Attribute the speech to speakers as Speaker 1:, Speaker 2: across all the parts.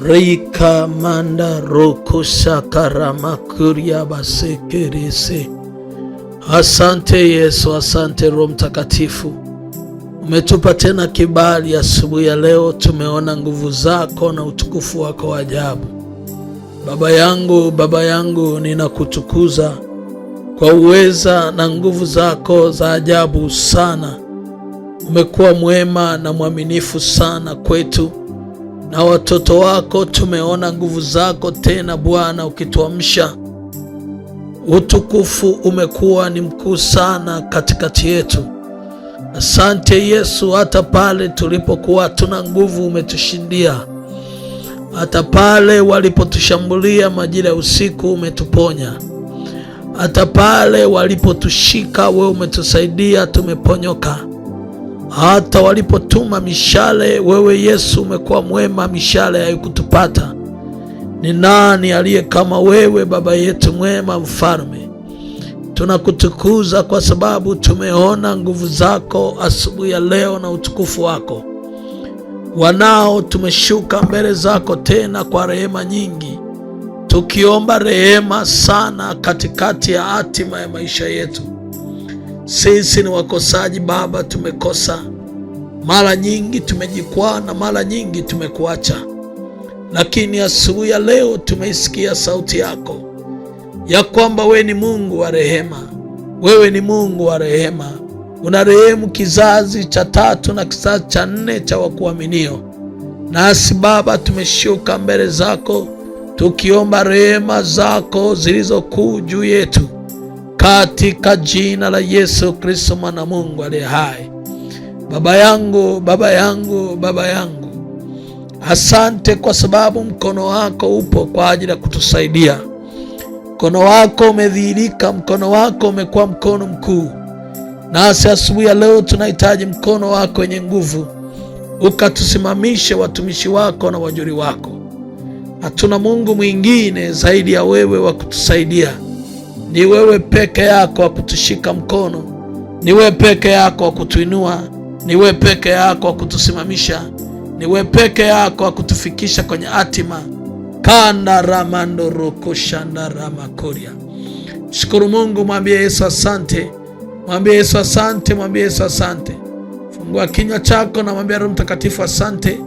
Speaker 1: Rika manda roko shakarama kuria basekerese. Asante Yesu, asante Roho Mtakatifu. Umetupa tena kibali asubuhi ya leo, tumeona nguvu zako na utukufu wako wa ajabu. Baba yangu ninakutukuza kwa uweza na nguvu zako za ajabu sana. Umekuwa mwema na mwaminifu sana kwetu, na watoto wako tumeona nguvu zako tena Bwana, ukituamsha. Utukufu umekuwa ni mkuu sana katikati yetu. Asante Yesu, hata pale tulipokuwa tuna nguvu umetushindia. Hata pale walipotushambulia majira ya usiku umetuponya. Hata pale walipotushika wewe umetusaidia, tumeponyoka. Hata walipotuma mishale, wewe Yesu umekuwa mwema, mishale haikutupata. Ni nani aliye kama wewe, Baba yetu mwema, mfalme? Tunakutukuza kwa sababu tumeona nguvu zako asubuhi ya leo na utukufu wako. Wanao tumeshuka mbele zako tena kwa rehema nyingi, tukiomba rehema sana katikati ya hatima ya maisha yetu. Sisi ni wakosaji Baba, tumekosa mara nyingi, tumejikwaa na mara nyingi tumekuacha, lakini asubuhi ya leo tumeisikia sauti yako ya kwamba wewe ni Mungu wa rehema. Wewe ni Mungu wa rehema, unarehemu kizazi cha 3 na kizazi cha 4 cha wakuaminio. Nasi Baba tumeshuka mbele zako tukiomba rehema zako zilizokuu juu yetu, katika jina la Yesu Kristo mwana Mungu aliye hai. Baba yangu, asante kwa sababu mkono wako upo kwa ajili ya kutusaidia. Mkono wako umedhihirika, mkono wako umekuwa mkono mkuu. Nasi asubuhi ya leo tunahitaji mkono wako wenye nguvu, ukatusimamishe watumishi wako na wajuri wako. Hatuna Mungu mwingine zaidi ya wewe wa kutusaidia. Ni wewe peke yako wa kutushika mkono, ni wewe peke yako wa kutuinua, ni wewe peke yako wa kutusimamisha, ni wewe peke yako wa kutufikisha kwenye hatima. Kanda ramando roko shanda ramakoria. Shukuru Mungu, mwambie Yesu asante. Mwambie Yesu asante, mwambie Yesu asante. Fungua kinywa chako na mwambie Roho Mtakatifu asante.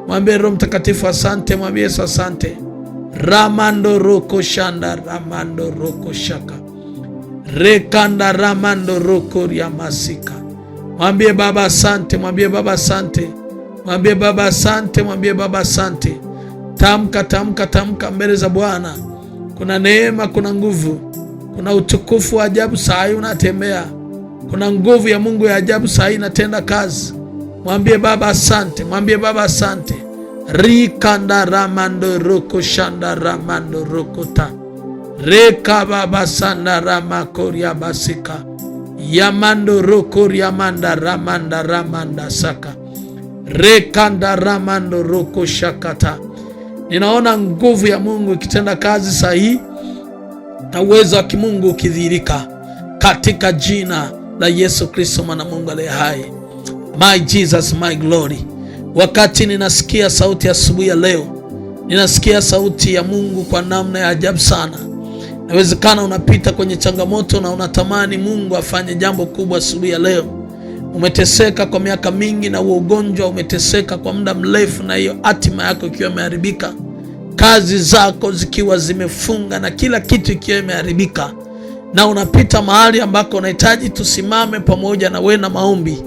Speaker 1: Mwambie Roho Mtakatifu asante, mwambie Yesu asante. Ramando roko shanda ramando roko shaka. Rekanda ramando roko riamasika. Mwambie Baba asante, mwambie Baba asante. Mwambie Baba asante, mwambie Baba asante. Tamka mbele za Bwana. Kuna neema, kuna nguvu, kuna utukufu wa ajabu saa hii unatembea. Kuna nguvu ya Mungu ya ajabu saa hii inatenda kazi. Mwambie Baba asante, mwambie Baba asante. Rikanda ramando roko shanda ramando rokota. Reka Baba sanda ramakoria basika. Yamando rokoria manda ramanda saka. Rekanda ramando roko shakata. Ninaona nguvu ya Mungu ikitenda kazi saa hii na uwezo wa kimungu ukidhihirika katika jina la Yesu Kristo mwana Mungu aliye hai. My Jesus, my glory. Wakati ninasikia sauti ya asubuhi ya leo, ninasikia sauti ya Mungu kwa namna ya ajabu sana. Inawezekana unapita kwenye changamoto na unatamani Mungu afanye jambo kubwa asubuhi ya leo. Umeteseka kwa miaka mingi na ugonjwa, umeteseka kwa muda mrefu na hiyo hatima yako ikiwa imeharibika, kazi zako zikiwa zimefunga na kila kitu ikiwa imeharibika, na unapita mahali ambako unahitaji tusimame pamoja na wewe na maombi.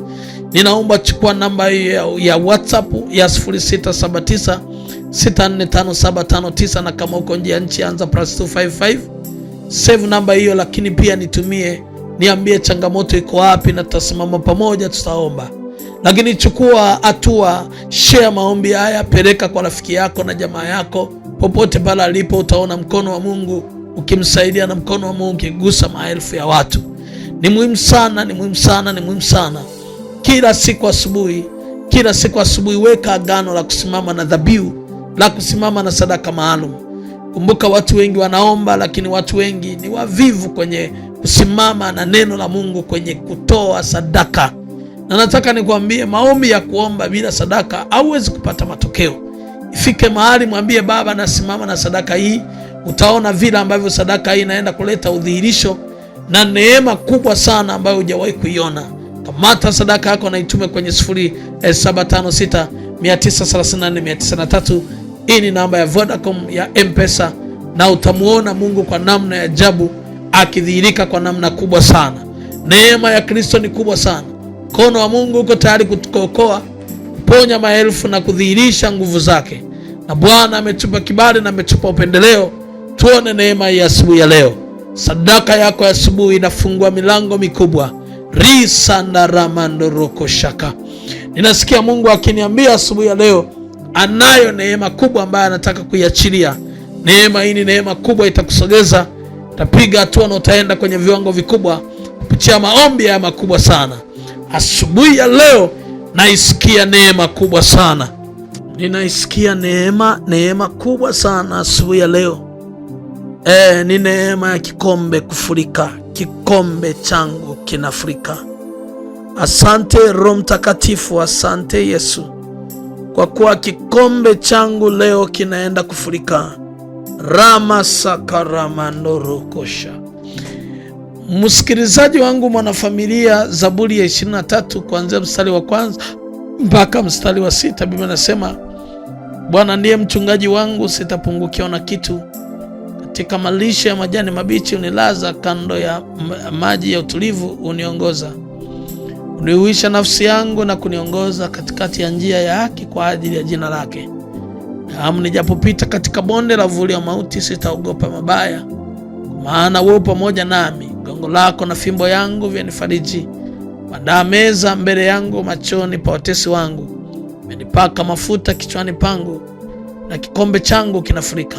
Speaker 1: Ninaomba chukua namba ya WhatsApp ya 0679 645759, na kama uko nje ya nchi anza +255. Save namba hiyo, lakini pia nitumie, niambie changamoto iko wapi na tutasimama pamoja, tutaomba. Lakini chukua hatua, share maombi haya, peleka kwa rafiki yako na jamaa yako popote pale alipo. Utaona mkono wa Mungu ukimsaidia na mkono wa Mungu ukigusa maelfu ya watu. Ni muhimu sana, ni muhimu sana, ni muhimu sana. Kila siku asubuhi weka agano la kusimama na dhabihu, la kusimama na sadaka maalum. Kumbuka watu wengi wanaomba, lakini watu wengi ni wavivu kwenye kusimama na neno la Mungu, kwenye kutoa sadaka. Na nataka nikwambie, maombi ya kuomba bila sadaka hauwezi kupata matokeo. Ifike mahali mwambie Baba, nasimama na sadaka hii. Utaona vile ambavyo sadaka hii inaenda kuleta udhihirisho na neema kubwa sana ambayo hujawahi kuiona. Kamata sadaka yako na itume kwenye 0756 934 903. Hii ni namba ya Vodacom ya M-Pesa, na utamuona Mungu kwa namna ya ajabu akidhihirika kwa namna kubwa sana. Neema ya Kristo ni kubwa sana. Mkono wa Mungu uko tayari kutuokoa, kuponya maelfu na kudhihirisha nguvu zake. Na Bwana ametupa kibali na ametupa upendeleo. Tuone neema ya asubuhi ya leo. Sadaka yako ya asubuhi inafungua milango mikubwa. Risanda ramando roko shaka. Ninasikia Mungu akiniambia asubuhi ya leo anayo neema kubwa ambayo anataka kuiachilia. Neema hii ni neema kubwa, itakusogeza, utapiga hatua na utaenda kwenye viwango vikubwa kupitia maombi ya makubwa sana. Asubuhi ya leo naisikia neema kubwa sana. Ninaisikia neema kubwa sana asubuhi ya leo. Ni neema ya kikombe kufurika. Kikombe changu kinafurika. Asante Roho Mtakatifu, asante Yesu, kwa kuwa kikombe changu leo kinaenda kufurika. Rama sakaramandorokosha. Msikilizaji wangu, mwanafamilia, Zaburi ya 23 kuanzia mstari wa kwanza mpaka mstari wa 6, Biblia inasema, Bwana ndiye mchungaji wangu, sitapungukiwa na kitu. Katika malisho ya majani mabichi unilaza, kando ya maji ya utulivu uniongoza. Unihuisha nafsi yangu na kuniongoza katikati ya njia ya haki kwa ajili ya jina lake. Naam, nijapopita katika bonde la uvuli wa mauti, sitaogopa mabaya, maana wewe pamoja nami. Gongo lako na fimbo yangu vyanifariji. Waandaa meza mbele yangu machoni pa watesi wangu. Umenipaka mafuta kichwani pangu, na kikombe changu kinafurika.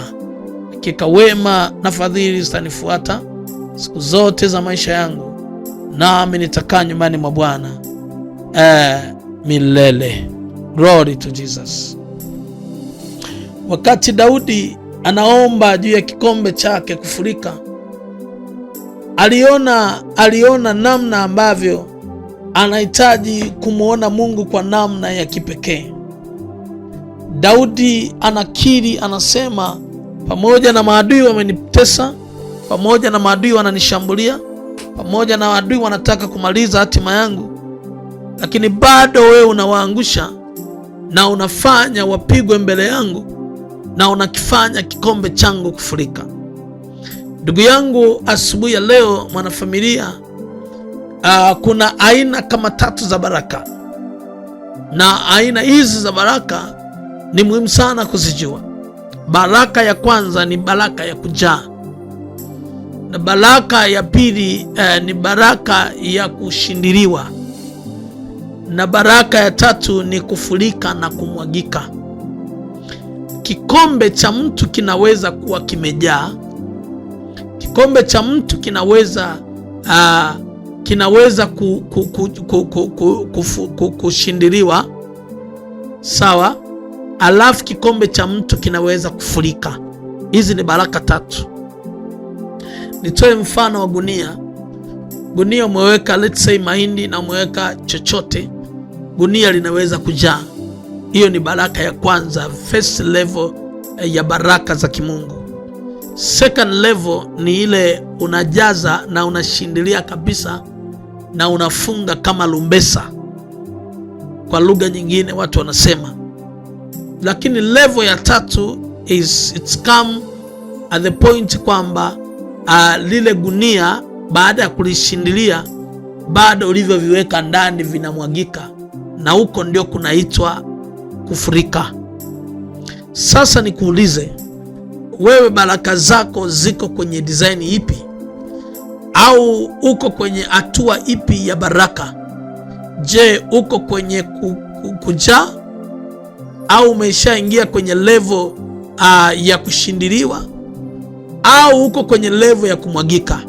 Speaker 1: Hakika wema na fadhili zitanifuata siku zote za maisha yangu, nami nitakaa nyumbani mwa Bwana milele. Glory to Jesus. Wakati Daudi anaomba juu ya kikombe chake kufurika, aliona namna ambavyo anahitaji kumuona Mungu kwa namna ya kipekee. Daudi anakiri, anasema, pamoja na maadui wamenitesa, pamoja na maadui wananishambulia, pamoja na maadui wanataka kumaliza hatima yangu, lakini bado wewe unawaangusha na unafanya wapigwe mbele yangu, na unakifanya kikombe changu kufurika. Ndugu yangu, asubuhi ya leo, mwanafamilia, kuna aina kama 3 za baraka, na aina hizi za baraka ni muhimu sana kuzijua. Baraka ya kwanza ni baraka ya kujaa, na baraka ya pili ni baraka ya kushindiliwa, na baraka ya tatu ni kufurika na kumwagika. Kikombe cha mtu kinaweza kuwa kimejaa. Kikombe cha mtu kinaweza kushindiliwa, sawa. Alafu kikombe cha mtu kinaweza kufurika. Hizi ni baraka 3. Nitoe mfano wa gunia. Gunia umeweka let's say mahindi na umeweka chochote, gunia linaweza kujaa. Hiyo ni baraka ya kwanza, first level ya baraka za kimungu. Second level ni ile unajaza na unashindilia kabisa na unafunga kama lumbesa, kwa lugha nyingine watu wanasema. Lakini level ya 3 it's come at the point kwamba lile gunia baada ya kulishindilia, bado ulivyoviweka ndani vinamwagika, na huko ndio kunaitwa kufurika. Sasa nikuulize wewe, baraka zako ziko kwenye design ipi? Au uko kwenye hatua ipi ya baraka? Je, uko kwenye kujaa au umeshaingia kwenye level ya kushindiliwa, au uko kwenye level ya kumwagika?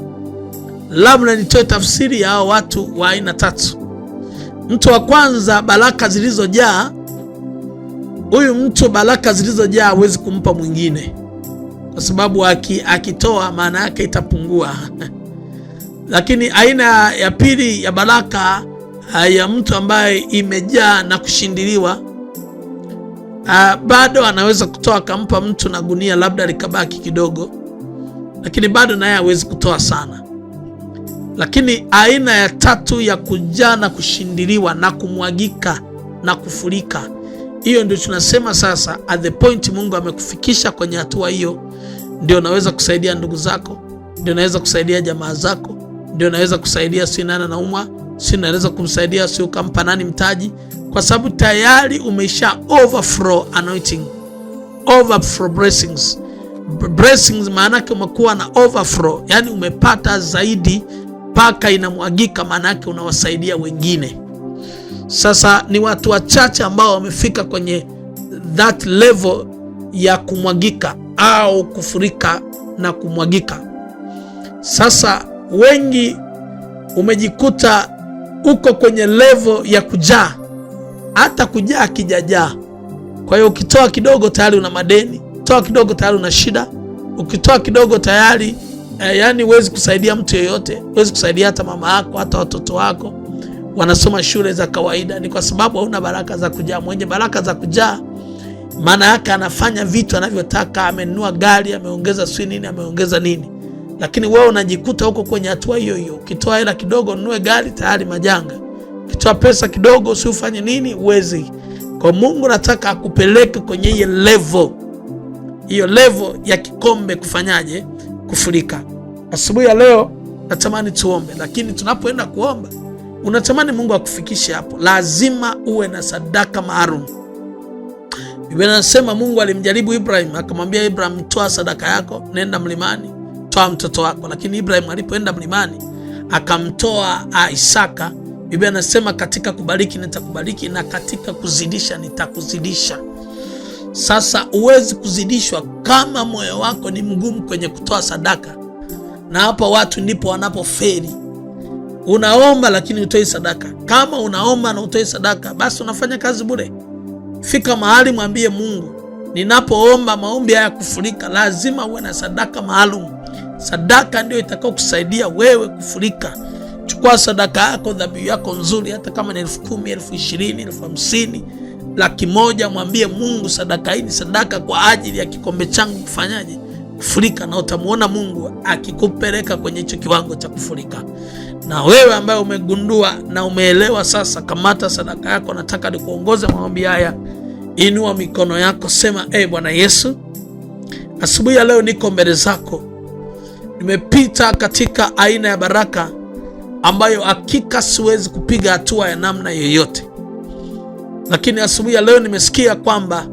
Speaker 1: Labda nitoe tafsiri ya hao watu wa aina 3. Mtu wa kwanza, baraka zilizojaa. Huyu mtu baraka zilizojaa hawezi kumpa mwingine, kwa sababu akitoa maana yake itapungua. Lakini aina ya pili ya baraka ya mtu ambaye imejaa na kushindiliwa, bado anaweza kutoa akampa mtu na gunia labda likabaki kidogo, lakini bado naye hawezi kutoa sana. Lakini aina ya tatu ya kujaa na kushindiliwa na kumwagika na kufurika, hiyo ndio tunasema sasa, at the point Mungu amekufikisha kwenye hatua hiyo, ndio unaweza kusaidia ndugu zako, ndio unaweza kusaidia jamaa zako, ndio unaweza kusaidia si nani anaumwa, si unaweza kumsaidia si ukampa nani mtaji, kwa sababu tayari umesha overflow anointing, overflow blessings. Blessings maana yake umekuwa na overflow, yani umepata zaidi mpaka inamwagika, maana yake unawasaidia wengine. Sasa ni watu wachache ambao wamefika kwenye that level ya kumwagika au kufurika na kumwagika. Sasa wengi umejikuta uko kwenye level ya kujaa, hata kujaa kijajaa. Kwa hiyo ukitoa kidogo tayari una madeni, ukitoa kidogo tayari una shida, ukitoa kidogo tayari yani huwezi kusaidia mtu yeyote, huwezi kusaidia hata mama yako, hata watoto wako wanasoma shule za kawaida. Ni kwa sababu hauna baraka za kujaa. Mwenye baraka za kujaa maana yake anafanya vitu anavyotaka, amenunua gari, ameongeza sui nini, ameongeza nini. Lakini wewe unajikuta huko kwenye hatua hiyo hiyo. Ukitoa hela kidogo ununue gari, tayari majanga. Ukitoa pesa kidogo usifanye nini, uwezi. Kwa Mungu nataka akupeleke kwenye hiyo level ya kikombe kufanyaje, kufurika. Asubuhi ya leo natamani tuombe, lakini tunapoenda kuomba unatamani Mungu akufikishe hapo, lazima uwe na sadaka maalum. Biblia inasema Mungu alimjaribu Ibrahim, akamwambia Ibrahim, toa sadaka yako, nenda mlimani, toa mtoto wako. Lakini Ibrahim alipoenda mlimani akamtoa Isaka. Biblia inasema katika kubariki nitakubariki na katika kuzidisha nitakuzidisha. Sasa uwezi kuzidishwa kama moyo wako ni mgumu kwenye kutoa sadaka, na hapa watu ndipo wanapofeli. Unaomba lakini utoi sadaka. Kama unaomba na utoi sadaka, basi unafanya kazi bure. Fika mahali mwambie Mungu, ninapoomba maombi haya kufurika, lazima uwe na sadaka maalum. Sadaka ndio itakao kusaidia wewe kufurika. Chukua sadaka yako, dhabihu yako nzuri, hata kama ni 10,000, 20,000, 50,000, 100,000, mwambie Mungu, sadaka hii ni sadaka kwa ajili ya kikombe changu kufanyaje, kufurika. Na utamuona Mungu akikupeleka kwenye hicho kiwango cha kufurika. Na wewe ambaye umegundua na umeelewa sasa, kamata sadaka yako. Nataka nikuongoze maombi haya. Inua mikono yako, sema Bwana Yesu, asubuhi ya leo niko mbele zako. Nimepita katika aina ya baraka ambayo hakika siwezi kupiga hatua ya namna yoyote. Lakini asubuhi ya leo nimesikia kwamba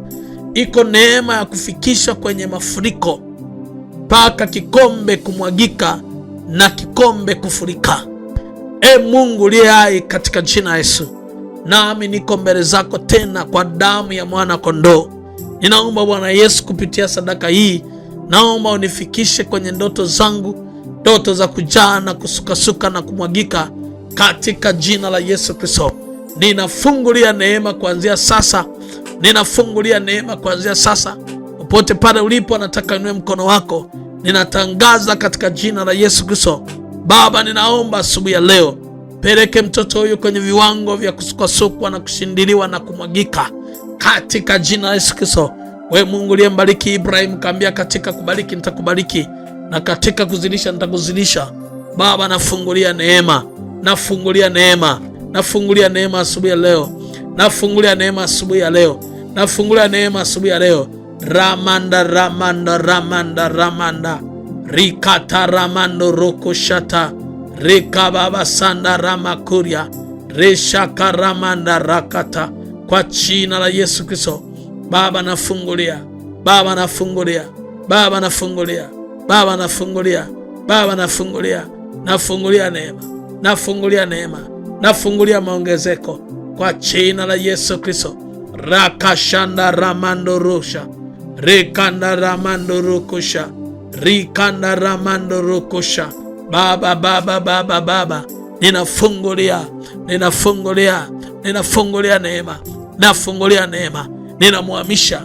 Speaker 1: iko neema ya kufikisha kwenye mafuriko mpaka kikombe kumwagika na kikombe kufurika. Mungu uliye hai, katika jina la Yesu, nami niko mbele zako tena kwa damu ya mwana kondoo. Ninaomba Bwana Yesu, kupitia sadaka hii, naomba unifikishe kwenye ndoto zangu, ndoto za kujaa na kusukasuka na kumwagika, katika jina la Yesu Kristo. Ninafungulia neema kuanzia sasa. Ninafungulia neema kuanzia sasa. Popote pale ulipo, nataka inue mkono wako. Ninatangaza katika jina la Yesu Kristo. Baba, ninaomba asubuhi ya leo, peleke mtoto huyu kwenye viwango vya kusukasukwa na kushindiliwa na kumwagika, katika jina la Yesu Kristo. Wewe Mungu uliyembariki Ibrahim, kaambia katika kubariki nitakubariki na katika kuzidisha nitakuzidisha. Baba, nafungulia neema, nafungulia neema, nafungulia neema asubuhi ya leo, nafungulia neema asubuhi ya leo, nafungulia neema asubuhi ya leo. Ramanda ramanda ramanda ramanda rikata ramando rokoshata rekababa sanda ramakuria reshaka ramanda rakata, kwa jina la Yesu Kristo. Baba, nafungulia, Baba nafungulia, Baba nafungulia, Baba nafungulia, Baba nafungulia, nafungulia neema, nafungulia neema, nafungulia maongezeko kwa jina la Yesu Kristo. Rakashanda ramando rusha rekanda ramando rukosha rikanda ramando rukosha. Baba, Baba, Baba, Baba, ninafungulia, ninafungulia, ninafungulia neema, nafungulia neema. Ninamhamisha,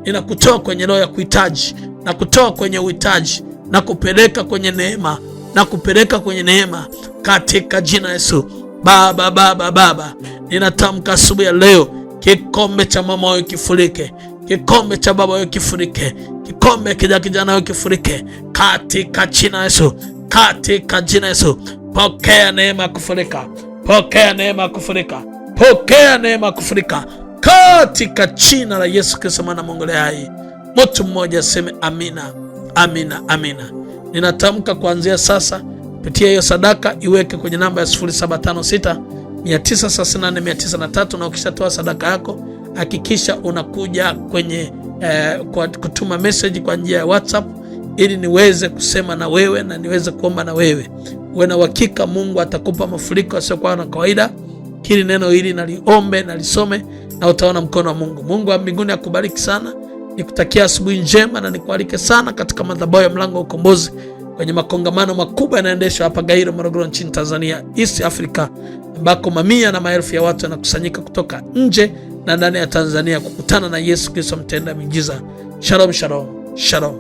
Speaker 1: ninakutoa kwenye roho ya kuhitaji, na kutoa kwenye uhitaji, na kupeleka kwenye neema, na kupeleka kwenye neema, katika jina Yesu. Baba, Baba, Baba, ninatamka asubuhi ya leo, kikombe cha mama huyo kifurike, kikombe cha baba huyo kifurike, kikombe cha kijana huyo kifurike, katika jina Yesu, katika jina Yesu. Pokea neema ya kufurika, pokea neema ya kufurika, pokea neema ya kufurika katika jina la Yesu Kristo mwana Mungu aliye hai. Mtu mmoja aseme amina, amina, amina. Ninatamka kuanzia sasa, pitia hiyo sadaka iweke kwenye namba ya 0756 934 903, na ukishatoa sadaka yako hakikisha unakuja kwenye kwa kutuma message kwa njia ya WhatsApp ili niweze kusema na wewe na niweze kuomba na wewe. Uwe na uhakika Mungu atakupa mafuriko yasiyokuwa na kawaida. Hili neno hili naliombe na lisome na utaona mkono wa Mungu. Mungu wa mbinguni akubariki sana. Nikutakia asubuhi njema na nikualike sana katika madhabahu ya Mlango wa Ukombozi kwenye makongamano makubwa yanaendeshwa hapa Gairo, Morogoro nchini Tanzania, East Africa, ambako mamia na maelfu ya watu wanakusanyika kutoka nje na ndani ya Tanzania kukutana na Yesu Kristo mtenda miujiza. Shalom, shalom, shalom.